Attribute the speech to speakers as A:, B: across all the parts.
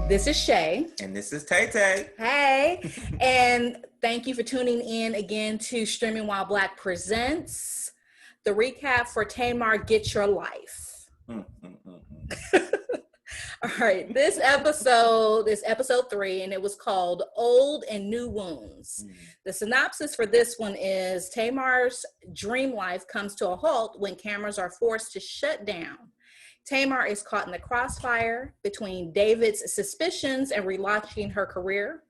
A: This is Chae.
B: And this is Tay Tay.
A: Hey, and thank you for tuning in again to Streaming While Black Presents, the recap for Tamar Get Your Life. All right, this episode is episode 3, and it was called Old and New Wounds. The synopsis for this one is Tamar's dream life comes to a halt when cameras are forced to shut down. Tamar is caught in the crossfire between David's suspicions and relaunching her career.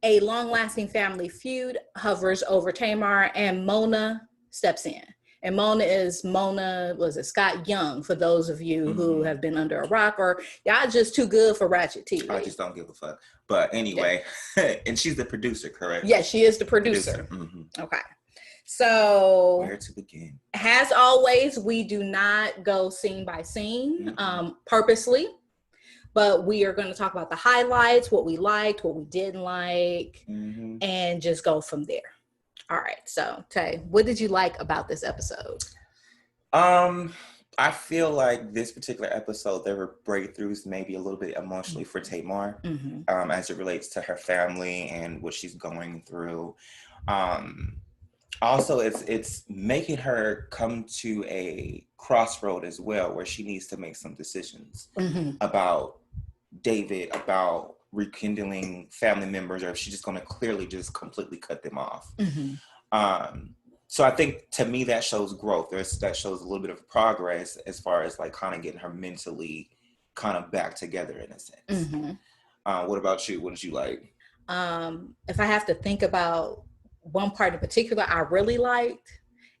A: A long-lasting family feud hovers over Tamar, and Mona steps in. And was it Scott Young, for those of you who have been under a rock, or y'all just too good for Ratchet TV.
B: I just don't give a fuck. But anyway, and she's the producer, correct?
A: Yes, she is the producer. Okay. So,
B: where to begin?
A: As always, we do not go scene by scene purposely, but we are going to talk about the highlights, what we liked, what we didn't like, and just go from there. All right. So, Tay, what did you like about this episode?
B: I feel like this particular episode, there were breakthroughs maybe a little bit emotionally for Tamar, as it relates to her family and what she's going through. Also, it's making her come to a crossroad as well, where she needs to make some decisions about David, about rekindling family members, or if she's just going to clearly just completely cut them off. So I think, to me, that shows growth. That shows a little bit of progress as far as like kind of getting her mentally kind of back together in a sense. What about you? What did you like?
A: If I have to think about one part in particular I really liked,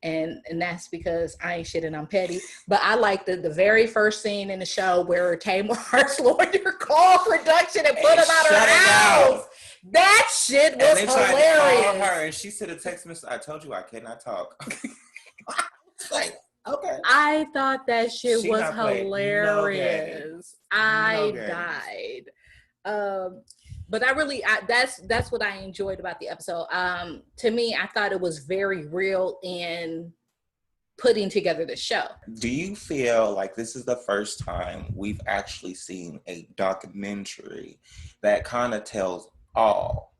A: and that's because I ain't shit and I'm petty, but I liked the very first scene in the show where Tamar's lawyer called production and put him out of her house. That shit was hilarious.
B: Tried to call her and she sent a text message, I told you I cannot talk. Like, okay.
A: I thought that shit was hilarious. I died. But that's what I enjoyed about the episode. To me, I thought it was very real in putting together the show.
B: Do you feel like this is the first time we've actually seen a documentary that kind of tells all?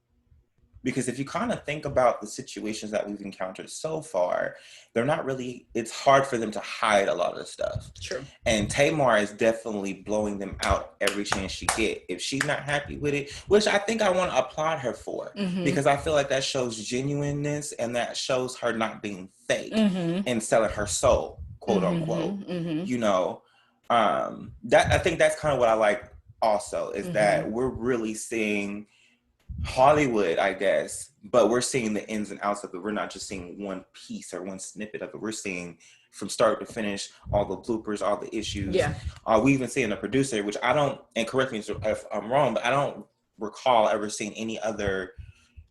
B: Because if you kind of think about the situations that we've encountered so far, it's hard for them to hide a lot of the stuff.
A: True.
B: And Tamar is definitely blowing them out every chance she gets. If she's not happy with it, which I think I want to applaud her for, because I feel like that shows genuineness and that shows her not being fake and selling her soul, quote unquote. You know, that I think that's kind of what I like also, is that we're really seeing Hollywood, I guess, but we're seeing the ins and outs of it. We're not just seeing one piece or one snippet of it. We're seeing from start to finish all the bloopers, all the issues.
A: Yeah.
B: We even see in the producer, which I don't, and correct me if I'm wrong, but I don't recall ever seeing any other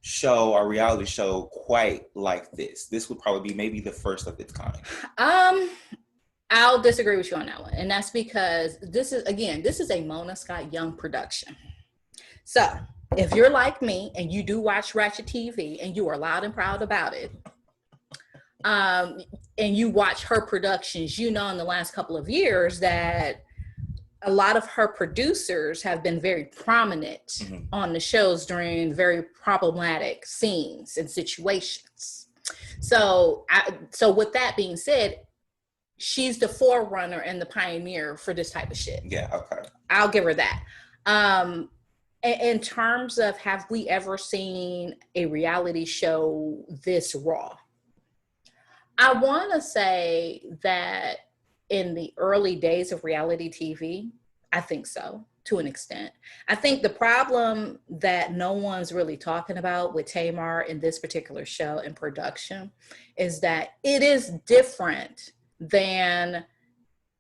B: show or reality show quite like this. This would probably be maybe the first of its kind.
A: I'll disagree with you on that one. And that's because this is a Mona Scott Young production. So if you're like me and you do watch Ratchet TV and you are loud and proud about it, and you watch her productions, you know in the last couple of years that a lot of her producers have been very prominent on the shows during very problematic scenes and situations. So with that being said, she's the forerunner and the pioneer for this type of shit.
B: Yeah, okay.
A: I'll give her that. In terms of, have we ever seen a reality show this raw? I want to say that in the early days of reality TV, I think so, to an extent. I think the problem that no one's really talking about with Tamar in this particular show and production is that it is different than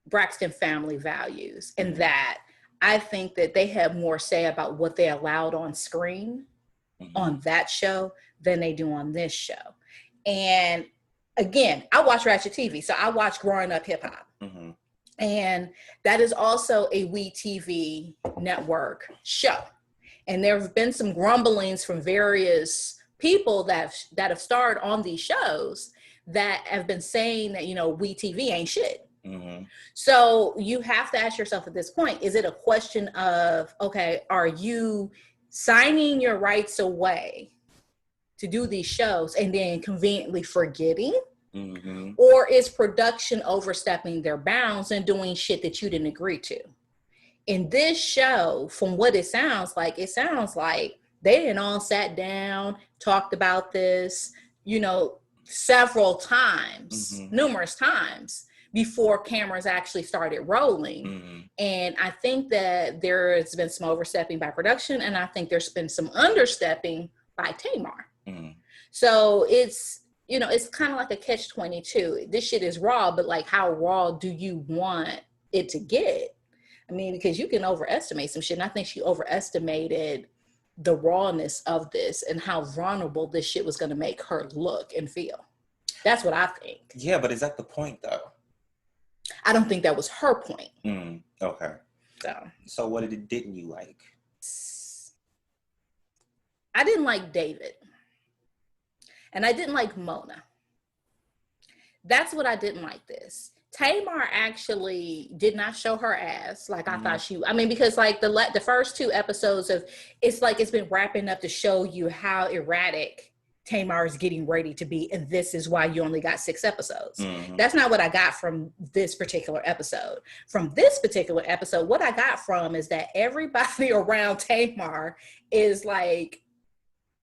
A: Braxton Family Values, in that I think that they have more say about what they allowed on screen on that show than they do on this show. And again, I watch Ratchet TV, so I watch Growing Up Hip Hop. And that is also a WeTV network show. And there have been some grumblings from various people that have starred on these shows that have been saying that, WeTV ain't shit.
B: Mm-hmm.
A: So you have to ask yourself at this point, is it a question of, okay, are you signing your rights away to do these shows and then conveniently forgetting?
B: Mm-hmm.
A: Or is production overstepping their bounds and doing shit that you didn't agree to? In this show, from what it sounds like they didn't all sat down, talked about this, several times,
B: Mm-hmm.
A: numerous times before cameras actually started rolling.
B: Mm-hmm.
A: And I think that there's been some overstepping by production, and I think there's been some understepping by Tamar.
B: Mm-hmm.
A: So it's kind of like a catch-22. This shit is raw, but like, how raw do you want it to get? I mean, because you can overestimate some shit. And I think she overestimated the rawness of this and how vulnerable this shit was going to make her look and feel. That's what I think.
B: Yeah, but is that the point though?
A: I don't think that was her point.
B: Okay. So what didn't you like?
A: I didn't like David. And I didn't like Mona. That's what I didn't like this. Tamar actually did not show her ass like I thought because like the first 2 episodes of, it's like it's been wrapping up to show you how erratic Tamar is getting ready to be, and this is why you only got 6 episodes.
B: Mm-hmm.
A: That's not what I got from this particular episode. From this particular episode, what I got from is that everybody around Tamar is like,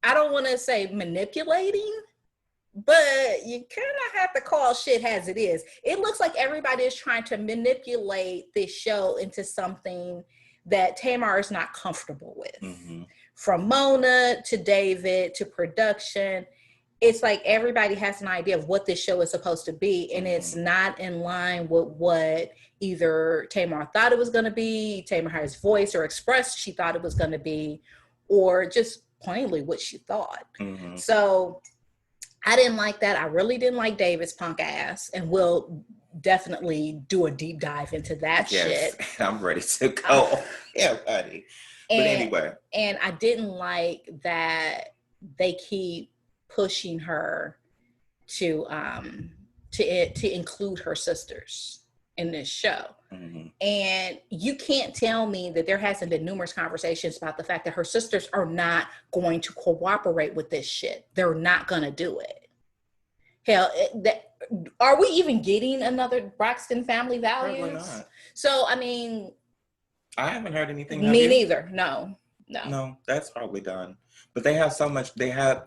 A: I don't want to say manipulating, but you kind of have to call shit as it is. It looks like everybody is trying to manipulate this show into something that Tamar is not comfortable with.
B: Mm-hmm.
A: From Mona to David to production, it's like everybody has an idea of what this show is supposed to be, and it's not in line with what either Tamar thought it was going to be, Tamar has voiced or expressed she thought it was going to be, or just plainly what she thought.
B: Mm-hmm.
A: So I didn't like that. I really didn't like David's punk ass, and we'll definitely do a deep dive into that shit.
B: I'm ready to go. Yeah, buddy. But anyway.
A: And I didn't like that they keep pushing her to include her sisters in this show.
B: Mm-hmm.
A: And you can't tell me that there hasn't been numerous conversations about the fact that her sisters are not going to cooperate with this shit. They're not going to do it. Hell, are we even getting another Braxton Family Values?
B: Probably not.
A: So, I mean,
B: I haven't heard anything.
A: Me neither. No,
B: that's probably done. But they have so much. They have,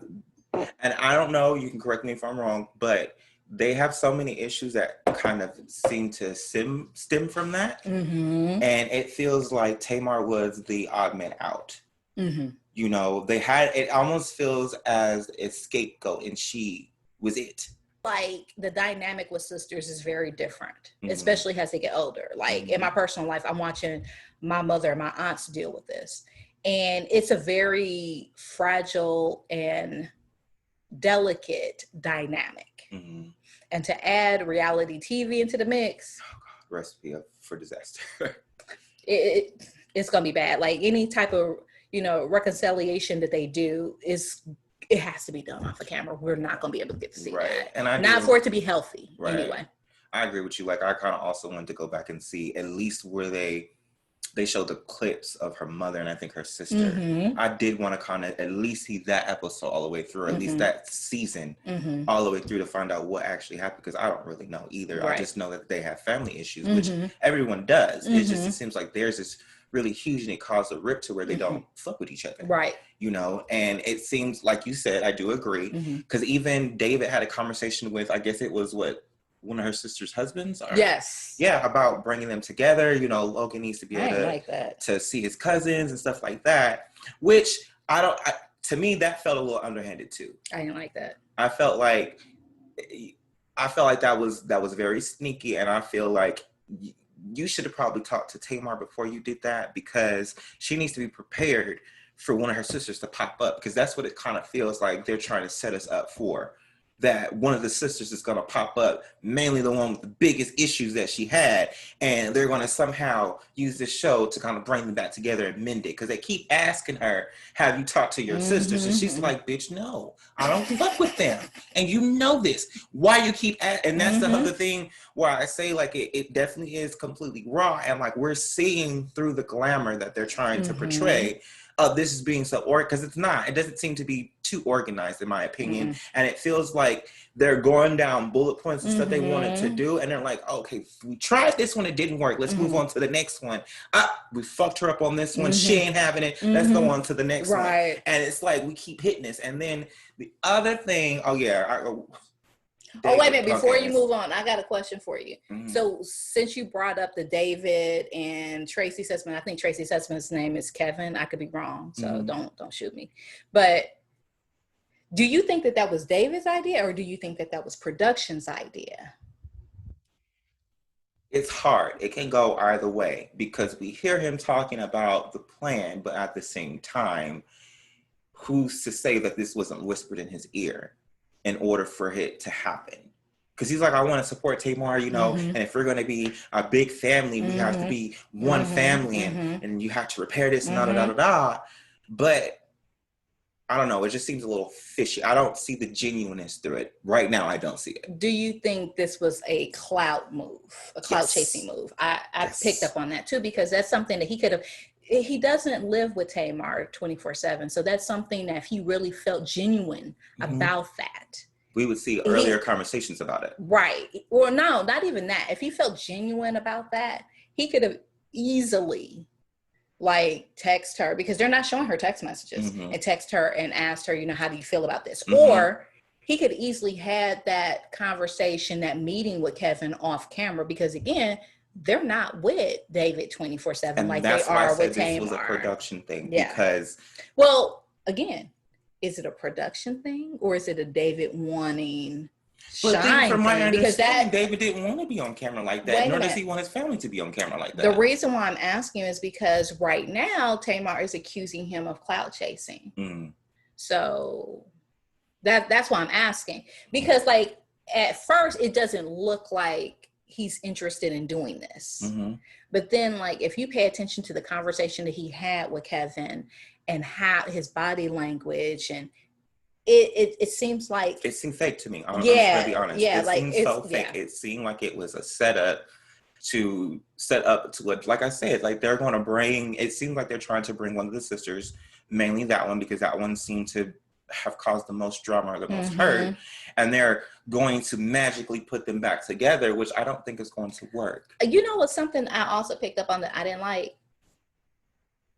B: and I don't know. You can correct me if I'm wrong, but they have so many issues that kind of seem to stem from that.
A: Mm-hmm.
B: And it feels like Tamar was the odd man out.
A: Mm-hmm.
B: It almost feels as a scapegoat, and she was it.
A: Like, the dynamic with sisters is very different, especially as they get older. Like, in my personal life, I'm watching my mother and my aunts deal with this. And it's a very fragile and delicate dynamic.
B: Mm-hmm.
A: And to add reality TV into the mix,
B: recipe for disaster.
A: It's gonna be bad. Like, any type of reconciliation that they do it has to be done off the camera. We're not gonna be able to get to see that, and not for it to be healthy. Right. Anyway,
B: I agree with you. Like, I kind of also wanted to go back and see at least where they showed the clips of her mother and I think her sister. Mm-hmm. I did want to kind of at least see that episode all the way through, or at least that season all the way through, to find out what actually happened, because I don't really know either. Right. I just know that they have family issues, which everyone does. It seems like there's this really huge, and it caused a rip to where they don't fuck with each other.
A: Right.
B: And it seems like you said, I do agree, because even David had a conversation with, I guess it was one of her sister's husbands?
A: Yes.
B: Yeah, about bringing them together. Logan needs to be able to see his cousins and stuff like that, which to me, that felt a little underhanded too.
A: I didn't like that.
B: I felt like that was very sneaky, and I feel like you should have probably talked to Tamar before you did that, because she needs to be prepared for one of her sisters to pop up, because that's what it kind of feels like they're trying to set us up for. that one of the sisters is going to pop up, mainly the one with the biggest issues that she had, and they're going to somehow use this show to kind of bring them back together and mend it, because they keep asking her, have you talked to your sisters? And she's like, bitch, no, I don't fuck with them, and you know this. Why you keep and that's the other thing where I say, like, it definitely is completely raw, and like we're seeing through the glamour that they're trying to portray of this is being so because it doesn't seem to be too organized, in my opinion. And it feels like they're going down bullet points and stuff they wanted to do, and they're like, okay, we tried this one, it didn't work, let's move on to the next one. We fucked her up on this one, she ain't having it, let's go on to the next one. And it's like we keep hitting this. And then the other thing,
A: wait a minute, before you move on, I got a question for you. So since you brought up the David and Tracy Sussman, I think Tracy Sussman's name is Kevin. I could be wrong, so don't shoot me. But do you think that was David's idea, or do you think that was production's idea?
B: It's hard. It can go either way, because we hear him talking about the plan, but at the same time, who's to say that this wasn't whispered in his ear in order for it to happen? Because he's like, I want to support Tamar, and if we're going to be a big family, we have to be one family, and you have to repair this, and da-da-da-da-da. But I don't know. It just seems a little fishy. I don't see the genuineness through it. Right now, I don't see it.
A: Do you think this was a clout move, a clout chasing move? I picked up on that too, because that's something that he could have. He doesn't live with Tamar 24/7. So that's something that if he really felt genuine about that,
B: we would see earlier conversations about it.
A: Right. Or no, not even that. If he felt genuine about that, he could have easily text her, because they're not showing her text messages, and text her and asked her, how do you feel about this? Or he could easily had that conversation, that meeting with Kevin off camera, because again, they're not with David 24/7 like they are with Tamar.
B: This was a production thing, because
A: again, is it a production thing, or is it a David wanting
B: But
A: shine
B: from my
A: thing? Because
B: David didn't want to be on camera like that, nor does he want his family to be on camera like that.
A: The reason why I'm asking is because right now Tamar is accusing him of clout chasing. So that's why I'm asking, because at first it doesn't look like he's interested in doing this. But then if you pay attention to the conversation that he had with Kevin and how his body language, and it seems like
B: it seemed fake to me. I'm just gonna be honest. It seemed so fake. It seemed like it was a setup to set up to what, like I said, they're going to bring. It seemed like they're trying to bring one of the sisters, mainly that one, because that one seemed to have caused the most drama or the most hurt, and they're going to magically put them back together, which I don't think is going to work.
A: You know what's something I also picked up on that I didn't like?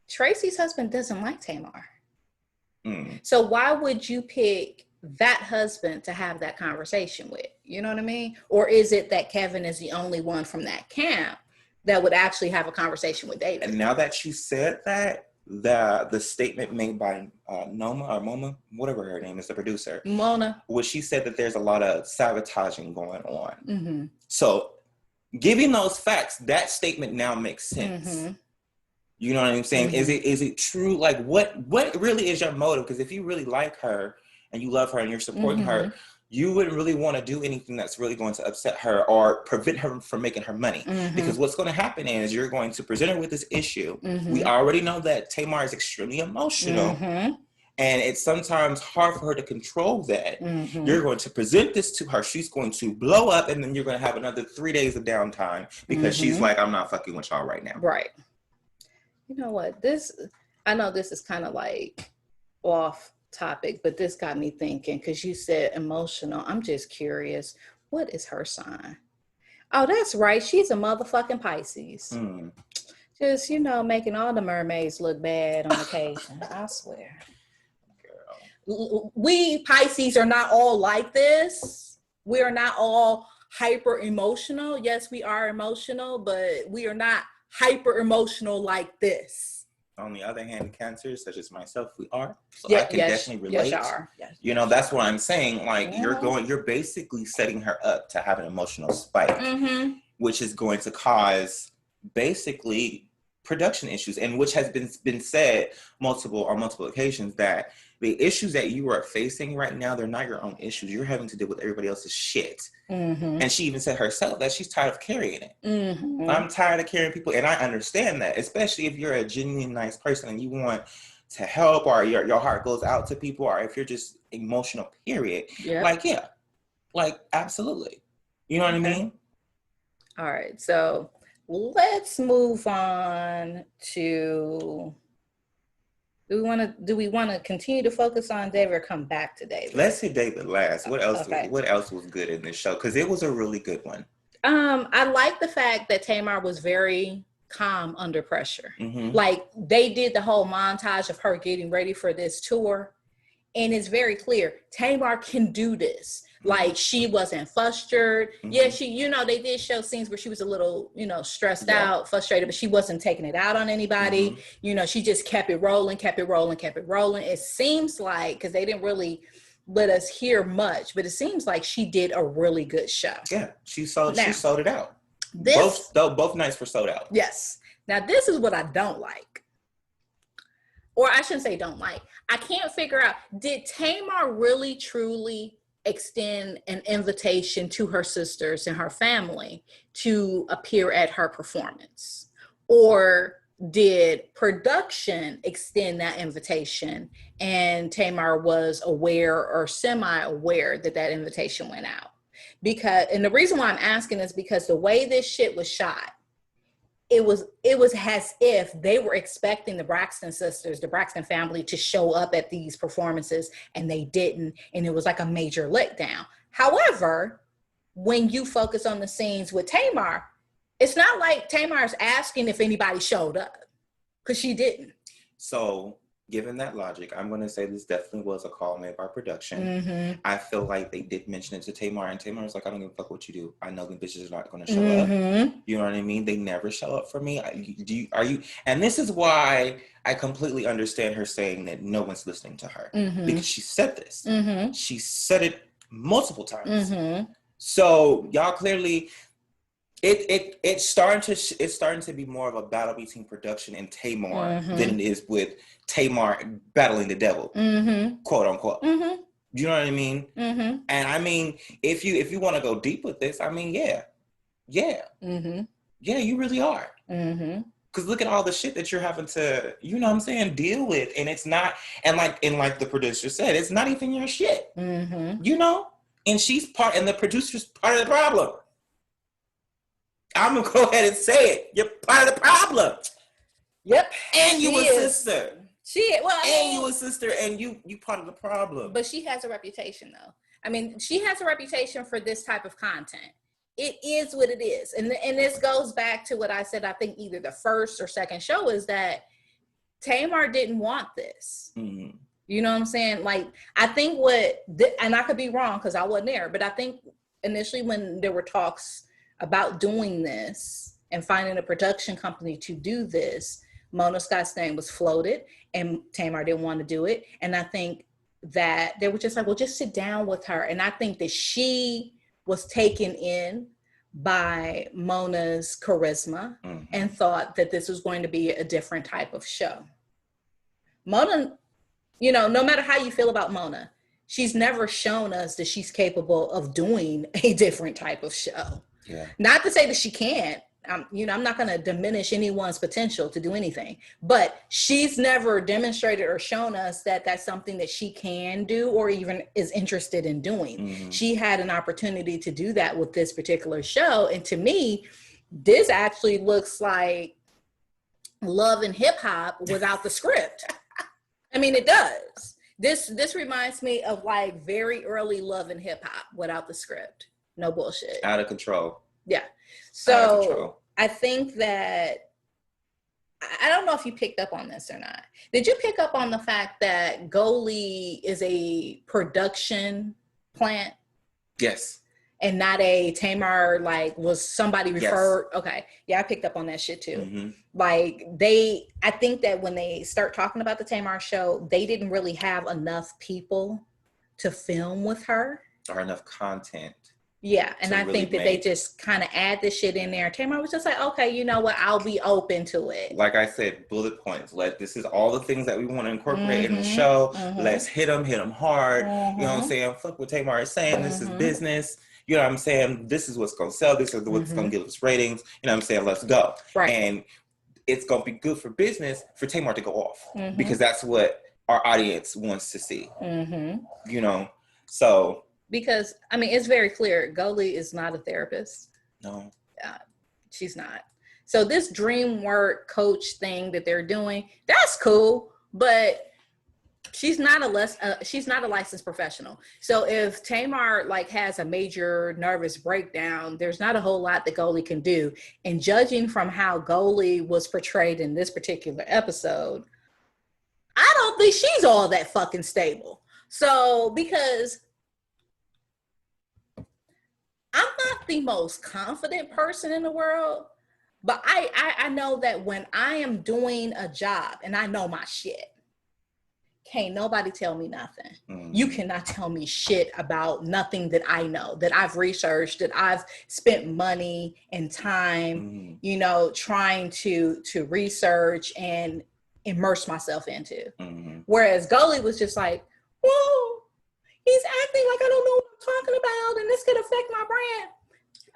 A: Tracy's husband doesn't like Tamar. So why would you pick that husband to have that conversation with? You know what I mean? Or is it that Kevin is the only one from that camp that would actually have a conversation with David?
B: And now that you said that, the statement made by Moma, whatever her name is, the producer,
A: Mona,
B: where she said that there's a lot of sabotaging going on. So giving those facts, that statement now makes sense. You know what I'm saying? Is it true? What really is your motive? Because if you really like her and you love her and you're supporting her, you wouldn't really want to do anything that's really going to upset her or prevent her from making her money. Because what's going to happen is you're going to present her with this issue. We already know that Tamar is extremely emotional. And it's sometimes hard for her to control that. You're going to present this to her. She's going to blow up, and then you're going to have another 3 days of downtime because she's like, I'm not fucking with y'all right now.
A: Right. You know what? I know this is kind of off topic, but this got me thinking, because you said emotional. I'm just curious. What is her sign? Oh, that's right. She's a motherfucking Pisces. Just, making all the mermaids look bad on occasion. I swear. Girl. We Pisces are not all like this. We are not all hyper emotional. Yes, we are emotional, but we are not hyper emotional like this.
B: On the other hand, Cancers such as myself, we are. So I can definitely relate.
A: Yes, you are.
B: Yes, that's what I'm saying. You're basically setting her up to have an emotional spike, which is going to cause basically production issues, and which has been said on multiple occasions that the issues that you are facing right now, they're not your own issues. You're having to deal with everybody else's shit.
A: Mm-hmm.
B: And she even said herself that she's tired of carrying it.
A: Mm-hmm.
B: I'm tired of carrying people, and I understand that, especially if you're a genuinely nice person and you want to help, or your heart goes out to people, or if you're just emotional, period.
A: Yep.
B: Like, yeah, like, absolutely. You know what I mean?
A: All right, so let's move on to, do we want to continue to focus on David or come back to David?
B: Let's hit David last. What else?
A: Okay.
B: What else was good in this show? Because it was a really good one.
A: I like the fact that Tamar was very calm under pressure.
B: Mm-hmm.
A: Like, they did the whole montage of her getting ready for this tour, and it's very clear Tamar can do this. Like, she wasn't flustered. Mm-hmm. Yeah, she, they did show scenes where she was a little, stressed out, frustrated, but she wasn't taking it out on anybody. Mm-hmm. She just kept it rolling. It seems like, because they didn't really let us hear much, but it seems like she did a really good show.
B: Yeah, she sold it out. Both nights were sold out.
A: Yes. Now, this is what I don't like. Or I shouldn't say don't like. I can't figure out, did Tamar really truly extend an invitation to her sisters and her family to appear at her performance? Or did production extend that invitation and Tamar was aware or semi-aware that invitation went out? And the reason why I'm asking is because the way this shit was shot, it was as if they were expecting the Braxton sisters, the Braxton family, to show up at these performances, and they didn't, and it was like a major letdown. However, when you focus on the scenes with Tamar, it's not like Tamar's asking if anybody showed up, because she didn't.
B: So, given that logic, I'm going to say this definitely was a call made by production. Mm-hmm. I feel like they did mention it to Tamar, and Tamar was like, I don't give a fuck what you do. I know the bitches are not going to show up. You know what I mean? They never show up for me. And this is why I completely understand her saying that no one's listening to her. Mm-hmm. Because she said this. Mm-hmm. She said it multiple times. Mm-hmm. So y'all clearly... It's starting to be more of a battle between production and Tamar than it is with Tamar battling the devil, quote unquote. Mm-hmm. You know what I mean? Mm-hmm. And I mean, if you want to go deep with this, I mean, yeah, you really are. Because look at all the shit that you're having to, deal with, and it's not, and like the producer said, it's not even your shit, and the producer's part of the problem. I'm gonna go ahead and say it. You're part of the problem.
A: Yep.
B: And you a sister.
A: You
B: a sister, and you part of the problem.
A: But she has a reputation, though. I mean, she has a reputation for this type of content. It is what it is, and this goes back to what I said. I think either the first or second show is that Tamar didn't want this. Mm-hmm. You know what I'm saying? Like, I think and I could be wrong because I wasn't there, but I think initially when there were talks about doing this and finding a production company to do this, Mona Scott's name was floated and Tamar didn't want to do it. And I think that they were just like, well, just sit down with her. And I think that she was taken in by Mona's charisma and thought that this was going to be a different type of show. Mona, no matter how you feel about Mona, she's never shown us that she's capable of doing a different type of show. Yeah. Not to say that she can't. I'm not going to diminish anyone's potential to do anything, but she's never demonstrated or shown us that that's something that she can do or even is interested in doing. Mm-hmm. She had an opportunity to do that with this particular show. And to me, this actually looks like Love and Hip Hop without the script. I mean, it does. This reminds me of like very early Love and Hip Hop without the script. No bullshit.
B: Out of control.
A: Yeah. So I think that, I don't know if you picked up on this or not. Did you pick up on the fact that Goli is a production plant?
B: Yes.
A: And not a Tamar, like, was somebody referred? Yes. Okay. Yeah, I picked up on that shit too. Mm-hmm. Like, I think that when they start talking about the Tamar show, they didn't really have enough people to film with her.
B: Or enough content.
A: Yeah, and I
B: really
A: think that they just kind of add this shit in there. Tamar was just like, okay, you know what? I'll be open to it.
B: Like I said, bullet points. This is all the things that we want to incorporate in the show. Let's hit them hard. You know what I'm saying? Fuck what Tamar is saying. This is business. You know what I'm saying? This is what's going to sell. This is what's going to give us ratings. You know what I'm saying? Let's go.
A: Right.
B: And it's going to be good for business for Tamar to go off because that's what our audience wants to see. You know? So.
A: Because, I mean, it's very clear. Goldie is not a therapist.
B: No.
A: She's not. So this dream work coach thing that they're doing, that's cool, but she's not a licensed professional. So if Tamar like has a major nervous breakdown, there's not a whole lot that Goldie can do. And judging from how Goldie was portrayed in this particular episode, I don't think she's all that fucking stable. So because I'm not the most confident person in the world, but I know that when I am doing a job and I know my shit, can't nobody tell me nothing. You cannot tell me shit about nothing that I know, that I've researched, that I've spent money and time, you know, trying to research and immerse myself into. Whereas Goldie was just like, whoa, he's acting like I don't know what I'm talking about, and this could affect my brand.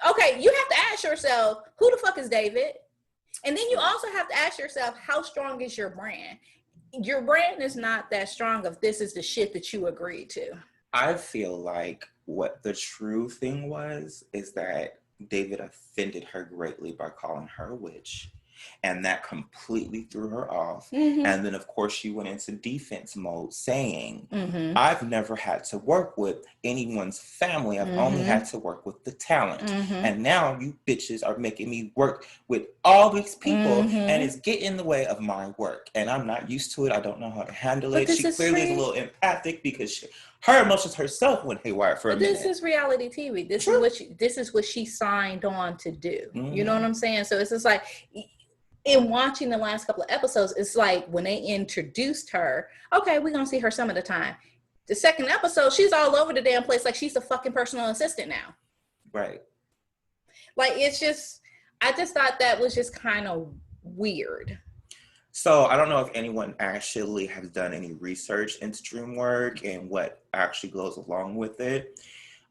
A: Okay, you have to ask yourself, who the fuck is David? And then you also have to ask yourself, how strong is your brand? Your brand is not that strong if this is the shit that you agreed to.
B: I feel like what the true thing is that David offended her greatly by calling her a witch. And that completely threw her off. And then, of course, she went into defense mode saying, I've never had to work with anyone's family. I've only had to work with the talent. And now you bitches are making me work with all these people and it's getting in the way of my work. And I'm not used to it. I don't know how to handle it. She clearly is a little empathic because her emotions herself went haywire for a minute.
A: This is reality TV. This is what she signed on to do. You know what I'm saying? So it's just like, in watching the last couple of episodes, it's like when they introduced her, okay, we're going to see her some of the time. The second episode, she's all over the damn place like she's a fucking personal assistant now.
B: Right.
A: Like, it's just, I just thought that was just kind of weird.
B: So I don't know if anyone actually has done any research into dream work and what actually goes along with it.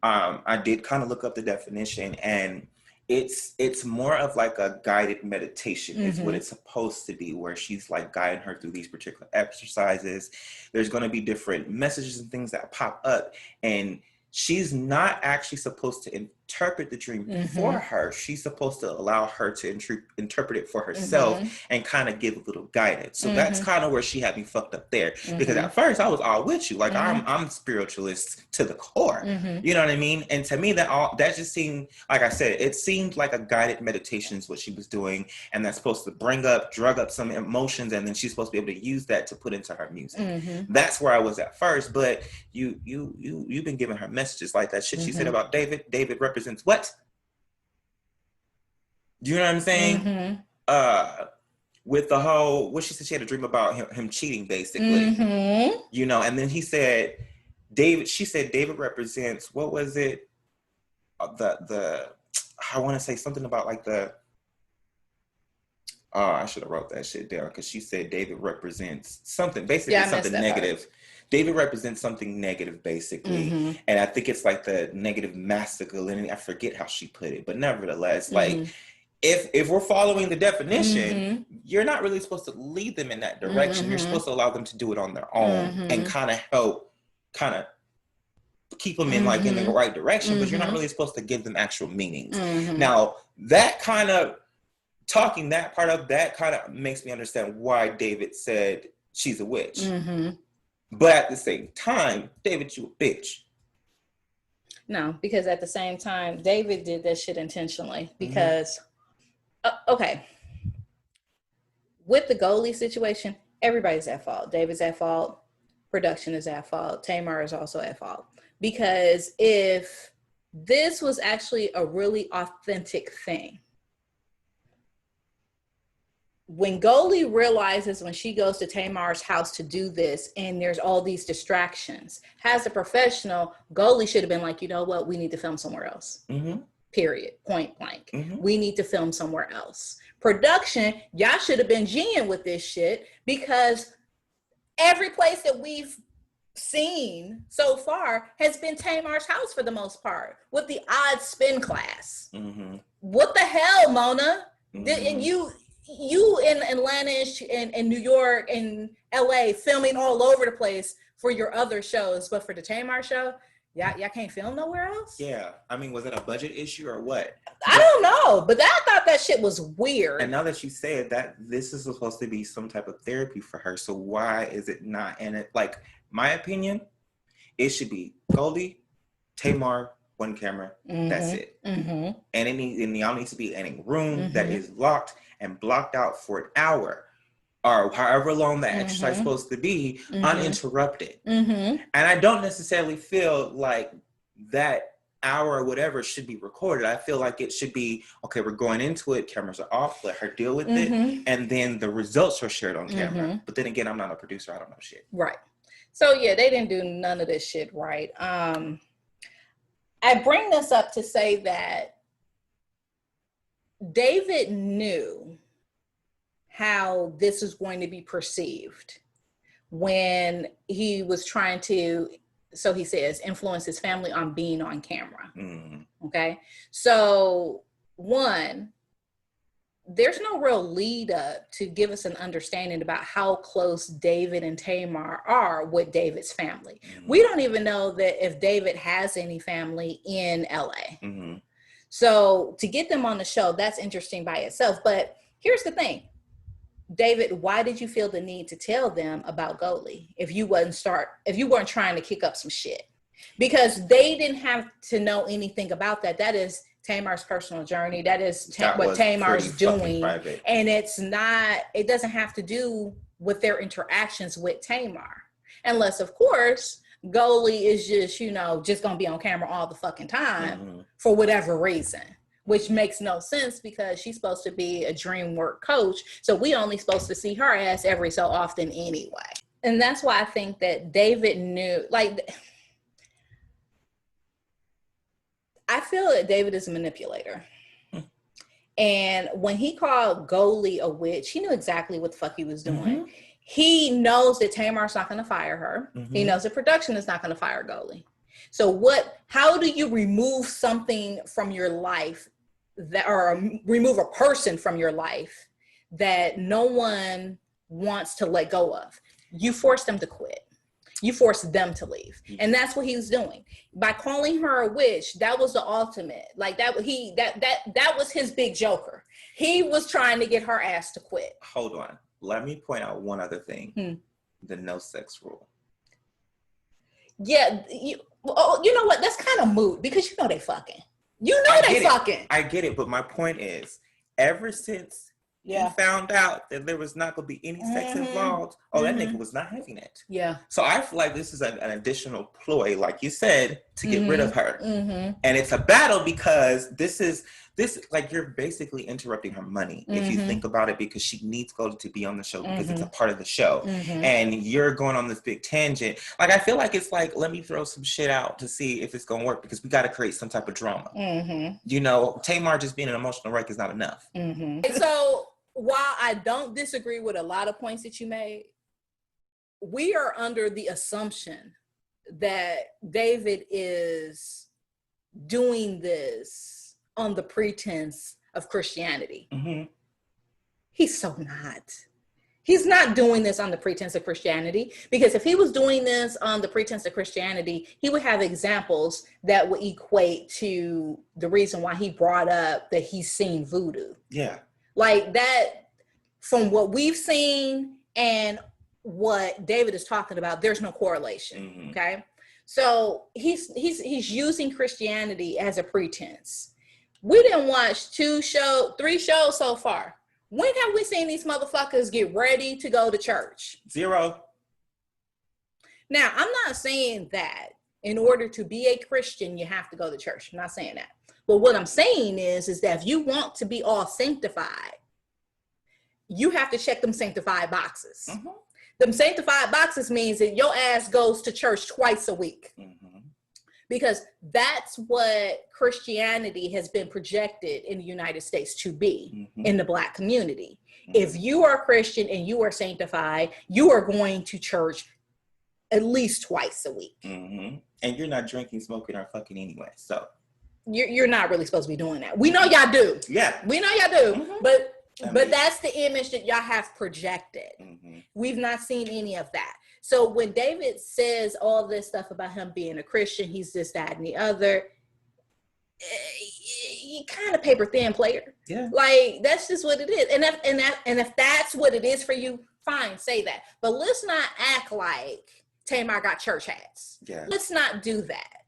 B: I did kind of look up the definition, and it's more of like a guided meditation is what it's supposed to be, where she's like guiding her through these particular exercises. There's going to be different messages and things that pop up, and she's not actually supposed to interpret the dream for her. She's supposed to allow her to interpret it for herself and kind of give a little guidance. So that's kind of where she had me fucked up there. Because at first I was all with you. Like I'm spiritualist to the core. You know what I mean? And to me that just seemed, like I said, it seemed like a guided meditation is what she was doing. And that's supposed to drug up some emotions, and then she's supposed to be able to use that to put into her music. That's where I was at first. But you've been giving her messages like that shit she said about David. David represents what? Do you know what I'm saying? With the whole, what she said, she had a dream about him cheating, basically. You know, and then she said David represents, what was it? I want to say something about like I should have wrote that shit down, because she said David represents something, basically something negative. David represents something negative, basically. And I think it's like the negative masculinity. I forget how she put it, but nevertheless, like if we're following the definition, you're not really supposed to lead them in that direction. You're supposed to allow them to do it on their own and kind of help, keep them in like in the right direction, but you're not really supposed to give them actual meanings. Now, that kind of talking that part of that kind of makes me understand why David said she's a witch. But at the same time, David, you a bitch.
A: No, because at the same time, David did that shit intentionally. Because, okay, with the goalie situation, everybody's at fault. David's at fault. Production is at fault. Tamar is also at fault. Because if this was actually a really authentic thing, when Goldie realizes when she goes to Tamar's house to do this, and there's all these distractions, as a professional, Goldie should have been like, you know what, we need to film somewhere else. Period. Point blank. We need to film somewhere else. Production, y'all should have been G'ing with this shit, because every place that we've seen so far has been Tamar's house for the most part, with the odd spin class. What the hell, Mona? And you in Atlanta and New York and LA filming all over the place for your other shows, but for the Tamar show, y'all can't film nowhere else?
B: Yeah. I mean, was it a budget issue or what?
A: I don't know, but I thought that shit was weird.
B: And now that you say it, that this is supposed to be some type of therapy for her, so why is it not? And it, like, my opinion, it should be Goldie, Tamar, one camera, that's it. And y'all need to be in a room that is locked and blocked out for an hour or however long that exercise is supposed to be, uninterrupted. And I don't necessarily feel like that hour or whatever should be recorded. I feel like it should be, okay, we're going into it, cameras are off, let her deal with it, and then the results are shared on camera. But then again, I'm not a producer, I don't know shit.
A: Right. So yeah, they didn't do none of this shit right. I bring this up to say that David knew how this was going to be perceived when he was trying to, so he says, influence his family on being on camera. Okay. So one, there's no real lead up to give us an understanding about how close David and Tamar are with David's family. We don't even know that if David has any family in LA. So to get them on the show, that's interesting by itself. But here's the thing. David, why did you feel the need to tell them about Goldie if you weren't trying to kick up some shit? Because they didn't have to know anything about that. That is Tamar's personal journey. That is what Tamar's doing. And it doesn't have to do with their interactions with Tamar. Unless, of course, Goldie is just, just going to be on camera all the fucking time for whatever reason, which makes no sense because she's supposed to be a dream work coach. So we only supposed to see her ass every so often anyway. And that's why I think that David knew, I feel that David is a manipulator. And when he called Goldie a witch, he knew exactly what the fuck he was doing. He knows that Tamar's not going to fire her. He knows that production is not going to fire Goldie. So how do you remove something from your life or remove a person from your life that no one wants to let go of? You force them to quit. You force them to leave. And that's what he was doing. By calling her a witch, that was the ultimate. That was his big joker. He was trying to get her ass to quit.
B: Hold on. Let me point out one other thing. The no sex rule.
A: Yeah. You know what? That's kind of moot because they fucking. They fucking.
B: I get it. But my point is, ever since he found out that there was not going to be any sex involved, that nigga was not having it. Yeah. So I feel like this is an additional ploy, like you said, to get rid of her. And it's a battle because this you're basically interrupting her money if you think about it, because she needs Goldie to be on the show because it's a part of the show. And you're going on this big tangent. I feel like it's like, let me throw some shit out to see if it's going to work because we got to create some type of drama. Tamar just being an emotional wreck is not enough.
A: So while I don't disagree with a lot of points that you made, we are under the assumption that David is doing this on the pretense of Christianity. He's so not. He's not doing this on the pretense of Christianity, because if he was doing this on the pretense of Christianity, he would have examples that would equate to the reason why he brought up that he's seen voodoo. Yeah. Like that, from what we've seen and what David is talking about, there's no correlation. Okay. So he's using Christianity as a pretense. We didn't watch 3 shows so far. When have we seen these motherfuckers get ready to go to church?
B: 0.
A: Now, I'm not saying that in order to be a Christian, you have to go to church. I'm not saying that. But what I'm saying is that if you want to be all sanctified, you have to check them sanctified boxes.
B: Mm-hmm.
A: Them sanctified boxes means that your ass goes to church twice a week.
B: Mm-hmm.
A: Because that's what Christianity has been projected in the United States to be in the Black community. If you are a Christian and you are sanctified, you are going to church at least twice a week.
B: And you're not drinking, smoking, or fucking anyway. So
A: you're not really supposed to be doing that. We know y'all do.
B: Yeah.
A: We know y'all do. But that's the image that y'all have projected. We've not seen any of that. So when David says all this stuff about him being a Christian, he's this, that, and the other, you kind of paper thin, player.
B: Yeah.
A: Like, that's just what it is. And if that's what it is for you, fine, say that. But let's not act like Tamar got church hats.
B: Yeah.
A: Let's not do that.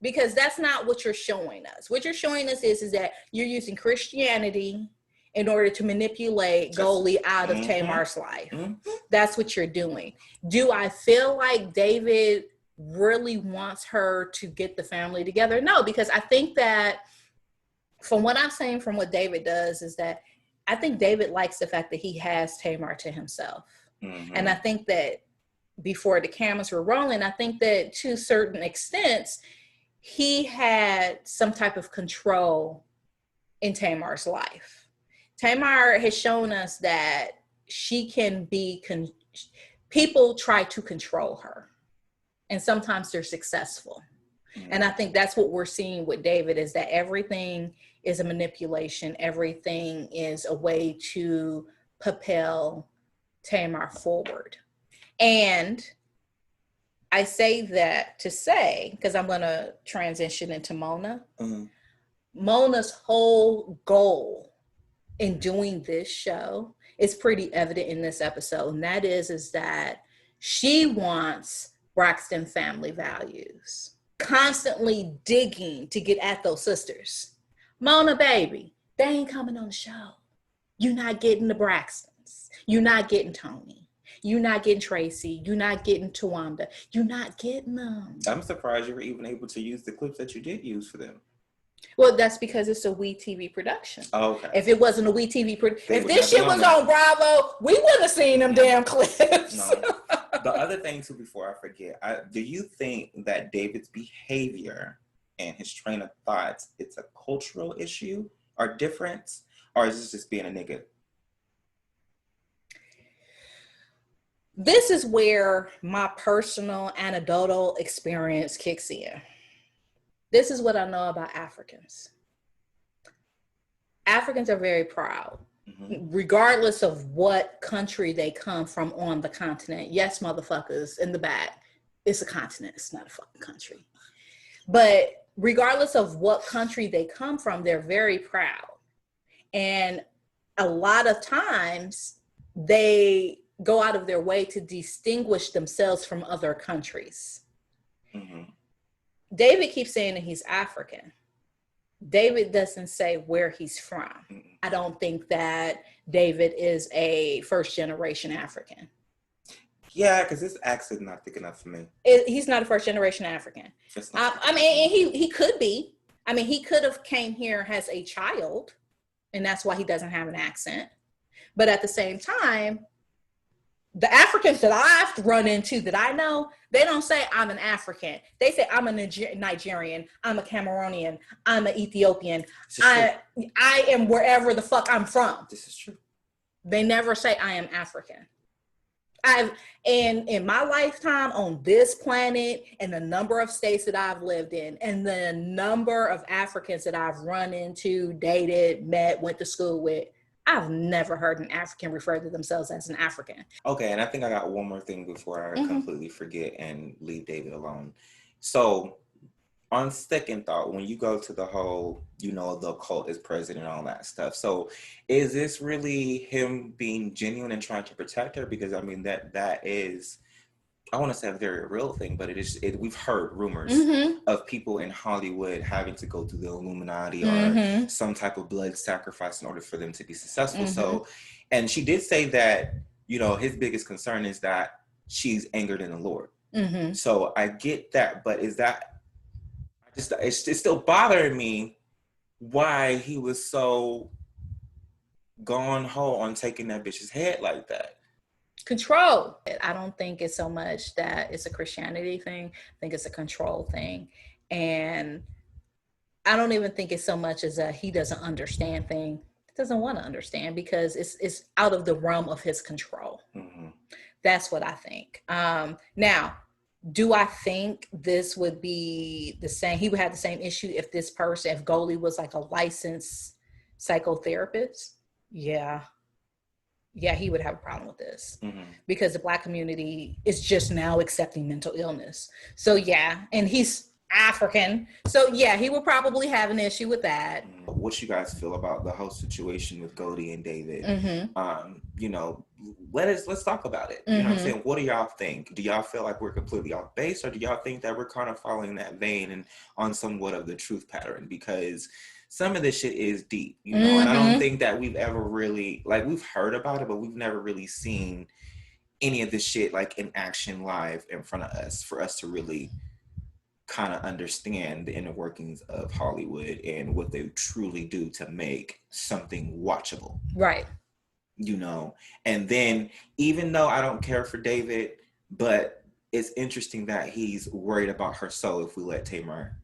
A: Because that's not what you're showing us. What you're showing us is that you're using Christianity in order to manipulate Goldie out of Tamar's life. That's what you're doing. Do I feel like David really wants her to get the family together? No, because I think that from what I'm saying, from what David does, is that I think David likes the fact that he has Tamar to himself. And I think that before the cameras were rolling, I think that to certain extents, he had some type of control in Tamar's life. Tamar has shown us that she can be, people try to control her, and sometimes they're successful. And I think that's what we're seeing with David, is that everything is a manipulation. Everything is a way to propel Tamar forward. And I say that to say, because I'm going to transition into Mona. Mona's whole goal in doing this show is pretty evident in this episode. And that is that she wants Braxton family values, constantly digging to get at those sisters. Mona, baby, they ain't coming on the show. You're not getting the Braxtons. You're not getting Tony. You're not getting Tracy. You're not getting Tawanda. You're not getting them.
B: I'm surprised you were even able to use the clips that you did use for them.
A: Well, that's because it's a WE TV production.
B: Oh, okay.
A: If it wasn't a WE TV production, if this shit was on Bravo, we wouldn't have seen them damn clips.
B: No. The other thing too, before I forget, do you think that David's behavior and his train of thoughts, it's a cultural issue or difference, or is this just being a nigga?
A: This is where my personal anecdotal experience kicks in. This is what I know about Africans. Africans are very proud, regardless of what country they come from on the continent. Yes, motherfuckers, in the back, it's a continent, it's not a fucking country. But regardless of what country they come from, they're very proud. And a lot of times they go out of their way to distinguish themselves from other countries. David keeps saying that he's African. David doesn't say where he's from. I don't think that David is a first generation African.
B: Yeah, because this accent not thick enough for me.
A: He's not a first generation African. I mean, he could be. I mean, he could have came here as a child, and that's why he doesn't have an accent. But at the same time, the Africans that I've run into that I know, they don't say I'm an African. They say I'm a Nigerian, I'm a Cameroonian, I'm an Ethiopian. I am wherever the fuck I'm from.
B: This is true.
A: They never say I am African. In my lifetime on this planet, and the number of states that I've lived in, and the number of Africans that I've run into, dated, met, went to school with, I've never heard an African refer to themselves as an African.
B: Okay, and I think I got one more thing before I completely forget and leave David alone. So, on second thought, when you go to the whole, the occult is present and all that stuff. So, is this really him being genuine and trying to protect her? Because, I mean, that is, I want to say a very real thing, but we've heard rumors of people in Hollywood having to go through the Illuminati or some type of blood sacrifice in order for them to be successful. So, and she did say that, his biggest concern is that she's angered in the Lord. So I get that, but it's still bothering me why he was so gone ho on taking that bitch's head like that.
A: Control. I don't think it's so much that it's a Christianity thing. I think it's a control thing. And I don't even think it's so much as a he doesn't understand thing. He doesn't want to understand because it's out of the realm of his control. Mm-hmm. That's what I think. Now, do I think this would be the same? He would have the same issue if this person, if Goldie was like a licensed psychotherapist? Yeah. Yeah, he would have a problem with this because the Black community is just now accepting mental illness. So yeah, and he's African. So yeah, he would probably have an issue with that.
B: What you guys feel about the whole situation with Goldie and David? You know, let's talk about it. You know what I'm saying? What do y'all think? Do y'all feel like we're completely off base, or do y'all think that we're kind of following that vein and on somewhat of the truth pattern? Because some of this shit is deep, you know, and I don't think that we've ever really, like, we've heard about it, but we've never really seen any of this shit like in action live in front of us for us to really kind of understand the inner workings of Hollywood and what they truly do to make something watchable.
A: Right.
B: You know, and then even though I don't care for David, but it's interesting that he's worried about her soul if we let Tamar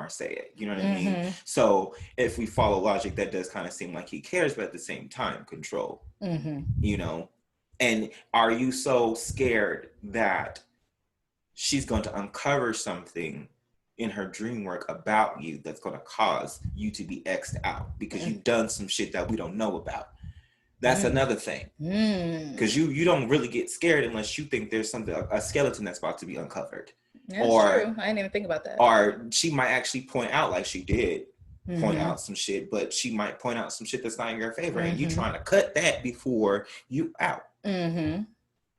B: say it. You know what I mean? So if we follow logic, that does kind of seem like he cares, but at the same time, control. You know? And are you so scared that she's going to uncover something in her dream work about you that's going to cause you to be X'd out because you've done some shit that we don't know about? That's another thing. Because you don't really get scared unless you think there's something, a skeleton that's about to be uncovered.
A: That's true. I didn't even think about that.
B: Or she might actually point out, like she did, point out some shit, but she might point out some shit that's not in your favor. And you trying to cut that before you out.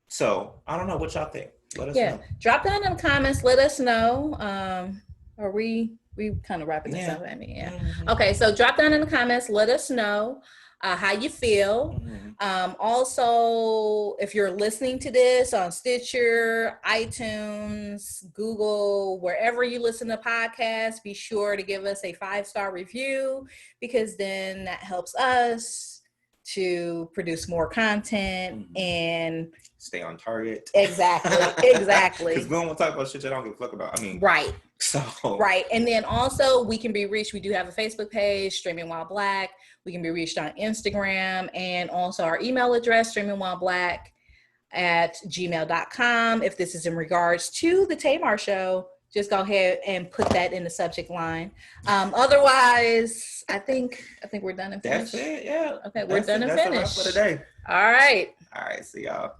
B: So, I don't know what y'all think. Let us know.
A: Drop down in the comments. Let us know. Are we kind of wrapping this up? I mean, Okay, so drop down in the comments. Let us know how you feel. Also, if you're listening to this on Stitcher, iTunes, Google, wherever you listen to podcasts, be sure to give us a 5-star review because then that helps us to produce more content and
B: stay on target.
A: Exactly.
B: Because we don't want to talk about shit that I don't give a fuck about. I mean,
A: right.
B: So
A: right. And then also we can be reached. We do have a Facebook page, Streaming While Black. We can be reached on Instagram and also our email address, streamingwhileblack@gmail.com. If this is in regards to the Tamar show, just go ahead and put that in the subject line. Otherwise, I think we're done and finished.
B: That's it. Yeah.
A: Okay, we're done and finished.
B: That's enough for today.
A: All right.
B: All right. See y'all.